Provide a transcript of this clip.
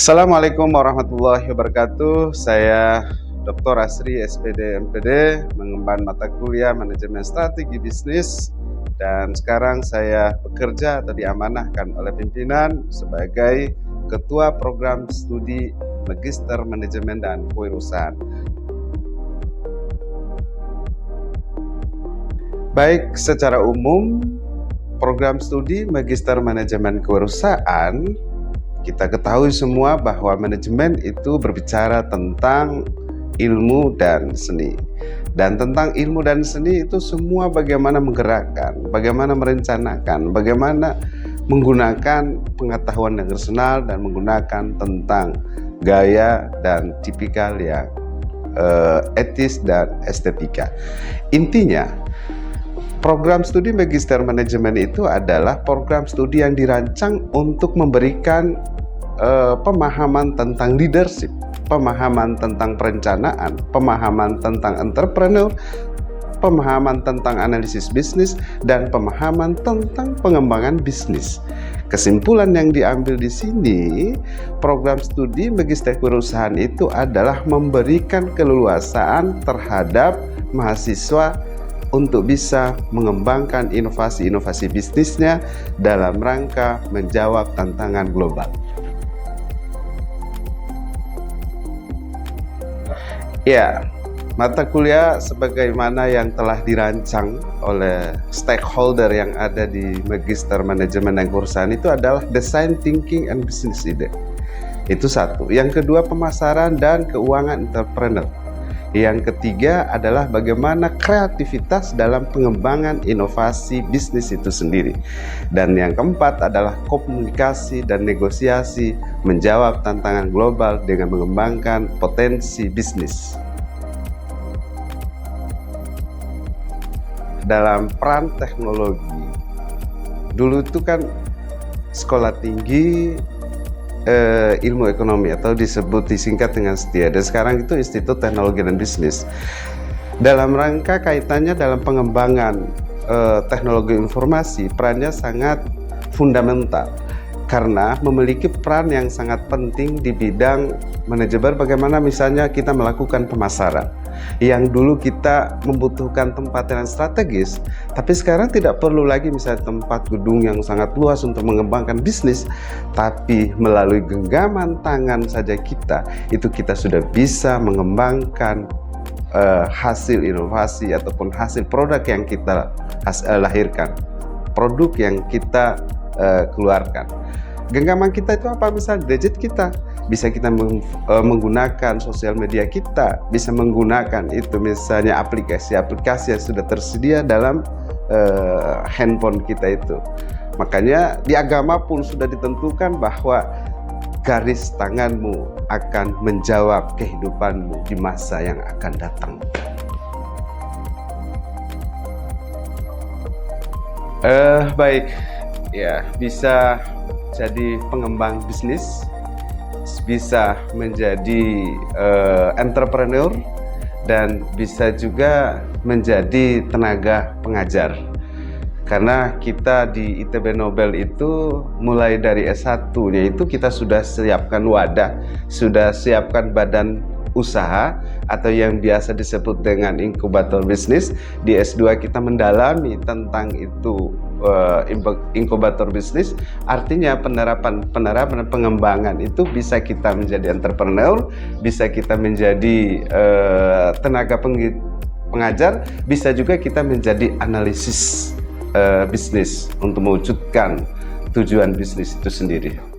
Assalamualaikum warahmatullahi wabarakatuh. Saya Dr. Asri, SPD, MPD, mengemban mata kuliah Manajemen Strategi Bisnis, dan sekarang saya bekerja atau diamanahkan oleh pimpinan sebagai Ketua Program Studi Magister Manajemen dan Kewirausahaan. Baik, secara umum program studi Magister Manajemen Kewirausahaan, kita ketahui semua bahwa manajemen itu berbicara tentang ilmu dan seni. Dan tentang ilmu dan seni itu semua bagaimana menggerakkan, bagaimana merencanakan, bagaimana menggunakan pengetahuan yang rasional dan menggunakan tentang gaya dan tipikal yang etis dan estetika. Intinya, program studi Magister Manajemen itu adalah program studi yang dirancang untuk memberikan pemahaman tentang leadership, pemahaman tentang perencanaan, pemahaman tentang entrepreneur, pemahaman tentang analisis bisnis, dan pemahaman tentang pengembangan bisnis. Kesimpulan yang diambil di sini, program studi Magister Kewirausahaan itu adalah memberikan keleluasaan terhadap mahasiswa untuk bisa mengembangkan inovasi-inovasi bisnisnya dalam rangka menjawab tantangan global. Ya, mata kuliah sebagaimana yang telah dirancang oleh stakeholder yang ada di Magister Manajemen dan Kewirausahaan itu adalah Design Thinking and Business Idea. Itu satu. Yang kedua, pemasaran dan keuangan entrepreneur. Yang ketiga adalah bagaimana kreativitas dalam pengembangan inovasi bisnis itu sendiri. Dan yang keempat adalah komunikasi dan negosiasi menjawab tantangan global dengan mengembangkan potensi bisnis. Dalam peran teknologi, dulu itu kan sekolah tinggi ilmu ekonomi atau disingkat dengan STIA, dan sekarang itu Institut Teknologi dan Bisnis. Dalam rangka kaitannya dalam pengembangan teknologi informasi, perannya sangat fundamental karena memiliki peran yang sangat penting di bidang manajemen. Bagaimana misalnya kita melakukan pemasaran yang dulu kita membutuhkan tempat yang strategis, tapi sekarang tidak perlu lagi misalnya tempat gedung yang sangat luas untuk mengembangkan bisnis, tapi melalui genggaman tangan saja kita sudah bisa mengembangkan hasil inovasi ataupun hasil produk yang kita lahirkan, produk yang kita keluarkan. Genggaman kita itu apa? Misalnya gadget kita, bisa kita menggunakan sosial media kita, bisa menggunakan itu misalnya aplikasi-aplikasi yang sudah tersedia dalam handphone kita itu. Makanya di agama pun sudah ditentukan bahwa garis tanganmu akan menjawab kehidupanmu di masa yang akan datang. Baik, ya, bisa jadi pengembang bisnis, bisa menjadi entrepreneur, dan bisa juga menjadi tenaga pengajar. Karena kita di ITB Nobel itu mulai dari S1-nya itu kita sudah siapkan wadah, sudah siapkan badan usaha atau yang biasa disebut dengan inkubator bisnis. Di S2 kita mendalami tentang itu inkubator bisnis, artinya penerapan pengembangan itu bisa kita menjadi entrepreneur, bisa kita menjadi tenaga pengajar, bisa juga kita menjadi analisis bisnis untuk mewujudkan tujuan bisnis itu sendiri.